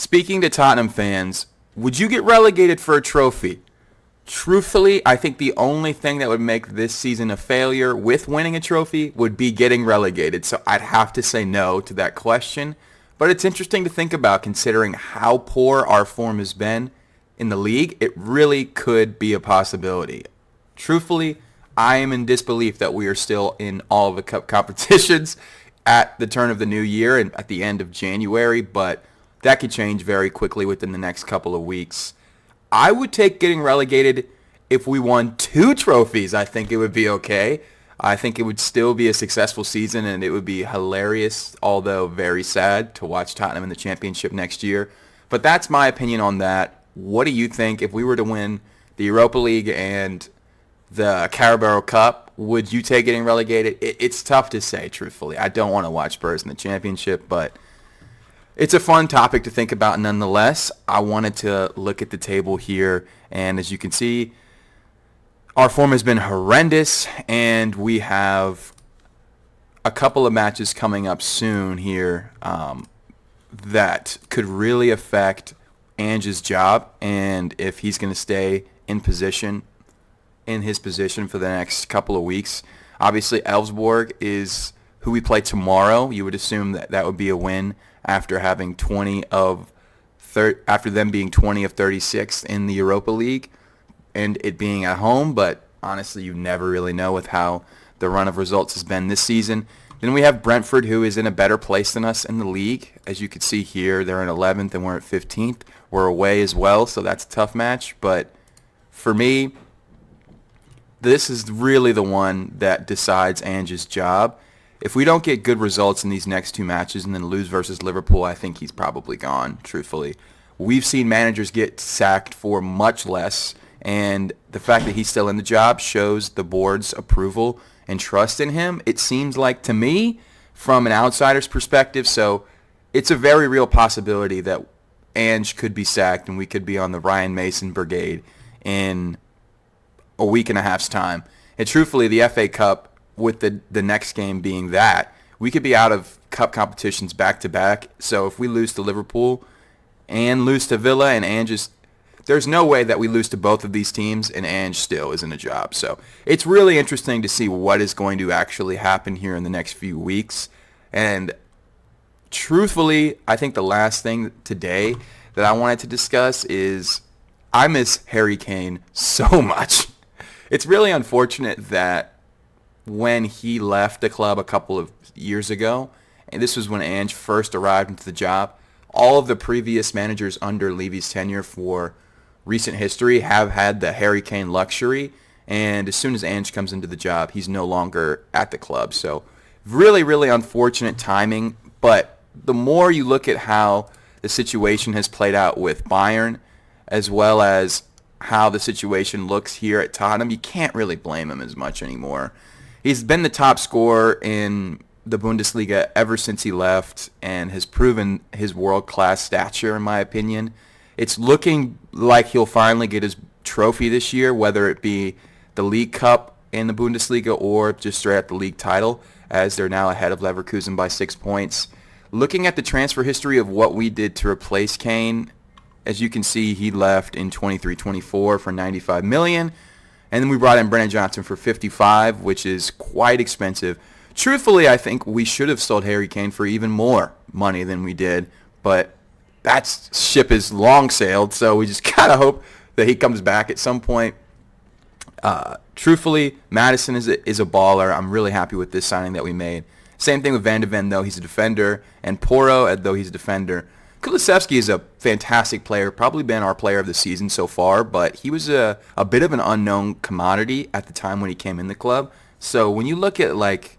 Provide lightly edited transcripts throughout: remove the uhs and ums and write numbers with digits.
Speaking to Tottenham fans, would you get relegated for a trophy? Truthfully, I think the only thing that would make this season a failure with winning a trophy would be getting relegated. So I'd have to say no to that question. But it's interesting to think about considering how poor our form has been in the league. It really could be a possibility. Truthfully, I am in disbelief that we are still in all of the cup competitions at the turn of the new year and at the end of January, but that could change very quickly within the next couple of weeks. I would take getting relegated if we won 2 trophies. I think it would be okay. I think it would still be a successful season, and it would be hilarious, although very sad, to watch Tottenham in the championship next year. But that's my opinion on that. What do you think if we were to win the Europa League and the Carabao Cup? Would you take getting relegated? It's tough to say, truthfully. I don't want to watch Spurs in the championship, but it's a fun topic to think about nonetheless. I wanted to look at the table here, and as you can see, our form has been horrendous, and we have a couple of matches coming up soon here that could really affect Ange's job and if he's going to stay in his position for the next couple of weeks. Obviously, Elfsborg is who we play tomorrow. You would assume that that would be a win after having after them being 20 of 36 in the Europa League and it being at home, but honestly, you never really know with how the run of results has been this season. Then we have Brentford, who is in a better place than us in the league. As you can see here, they're in 11th and we're at 15th. We're away as well, so that's a tough match. But for me, this is really the one that decides Ange's job. If we don't get good results in these next 2 matches and then lose versus Liverpool, I think he's probably gone, truthfully. We've seen managers get sacked for much less, and the fact that he's still in the job shows the board's approval and trust in him, it seems like to me, from an outsider's perspective. So it's a very real possibility that Ange could be sacked and we could be on the Ryan Mason brigade in a week and a half's time. And truthfully, the FA Cup, with the next game being that, we could be out of cup competitions back-to-back. So if we lose to Liverpool and lose to Villa and Ange there's no way that we lose to both of these teams and Ange still is in a job. So it's really interesting to see what is going to actually happen here in the next few weeks. And truthfully, I think the last thing today that I wanted to discuss is I miss Harry Kane so much. It's really unfortunate that when he left the club a couple of years ago, and this was when Ange first arrived into the job, all of the previous managers under Levy's tenure for recent history have had the Harry Kane luxury, and as soon as Ange comes into the job, he's no longer at the club. So really, really unfortunate timing, but the more you look at how the situation has played out with Bayern, as well as how the situation looks here at Tottenham, you can't really blame him as much anymore. He's been the top scorer in the Bundesliga ever since he left and has proven his world-class stature, in my opinion. It's looking like he'll finally get his trophy this year, whether it be the League Cup in the Bundesliga or just straight up the league title, as they're now ahead of Leverkusen by 6 points. Looking at the transfer history of what we did to replace Kane, as you can see, he left in 23-24 for $95 million, and then we brought in Brennan Johnson for $55, which is quite expensive. Truthfully, I think we should have sold Harry Kane for even more money than we did, but that ship is long sailed, so we just gotta hope that he comes back at some point. Truthfully, Madison is a baller. I'm really happy with this signing that we made. Same thing with Van de Ven, though he's a defender, and Porro, though he's a defender. Kulusevski is a fantastic player, probably been our player of the season so far, but he was a bit of an unknown commodity at the time when he came in the club. So when you look at, like,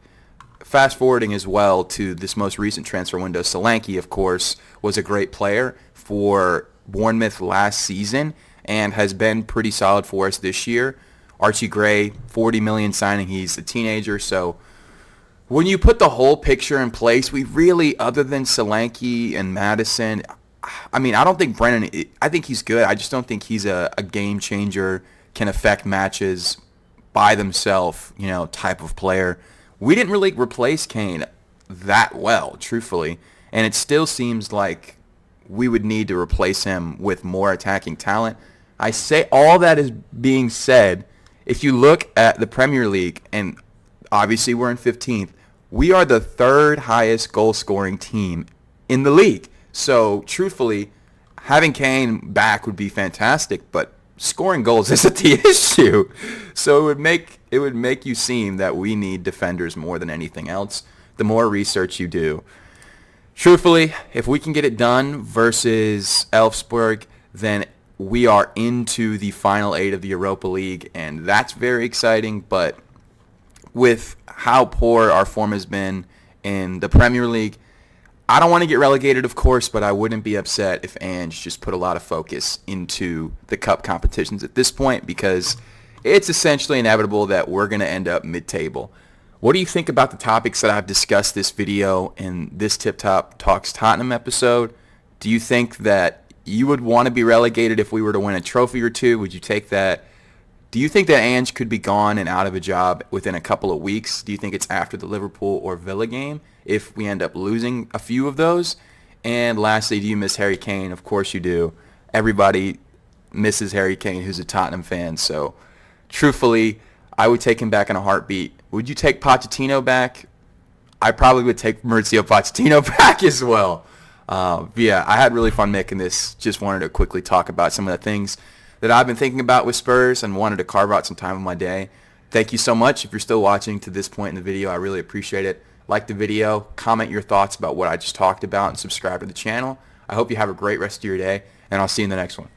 fast forwarding as well to this most recent transfer window, Solanke, of course, was a great player for Bournemouth last season and has been pretty solid for us this year. Archie Gray, $40 million signing. He's a teenager, so when you put the whole picture in place, we really, other than Solanke and Madison, I mean, I don't think Brennan, I think he's good. I just don't think he's a game changer, can affect matches by themselves, type of player. We didn't really replace Kane that well, truthfully, and it still seems like we would need to replace him with more attacking talent. I say all that is being said, if you look at the Premier League, and obviously we're in 15th, we are the third highest goal-scoring team in the league. So, truthfully, having Kane back would be fantastic, but scoring goals isn't the issue. So it would make you seem that we need defenders more than anything else. The more research you do, truthfully, if we can get it done versus Elfsborg, then we are into the final 8 of the Europa League, and that's very exciting. But with how poor our form has been in the Premier League, I don't want to get relegated, of course, but I wouldn't be upset if Ange just put a lot of focus into the cup competitions at this point, because it's essentially inevitable that we're going to end up mid-table. What do you think about the topics that I've discussed this video in this Tip Top Talks Tottenham episode? Do you think that you would want to be relegated if we were to win a trophy or two? Would you take that? Do you think that Ange could be gone and out of a job within a couple of weeks? Do you think it's after the Liverpool or Villa game if we end up losing a few of those? And lastly, do you miss Harry Kane? Of course you do. Everybody misses Harry Kane who's a Tottenham fan. So, truthfully, I would take him back in a heartbeat. Would you take Pochettino back? I probably would take Mauricio Pochettino back as well. But yeah, I had really fun making this. Just wanted to quickly talk about some of the things that I've been thinking about with Spurs and wanted to carve out some time of my day. Thank you so much. If you're still watching to this point in the video, I really appreciate it. Like the video, comment your thoughts about what I just talked about, and subscribe to the channel. I hope you have a great rest of your day, and I'll see you in the next one.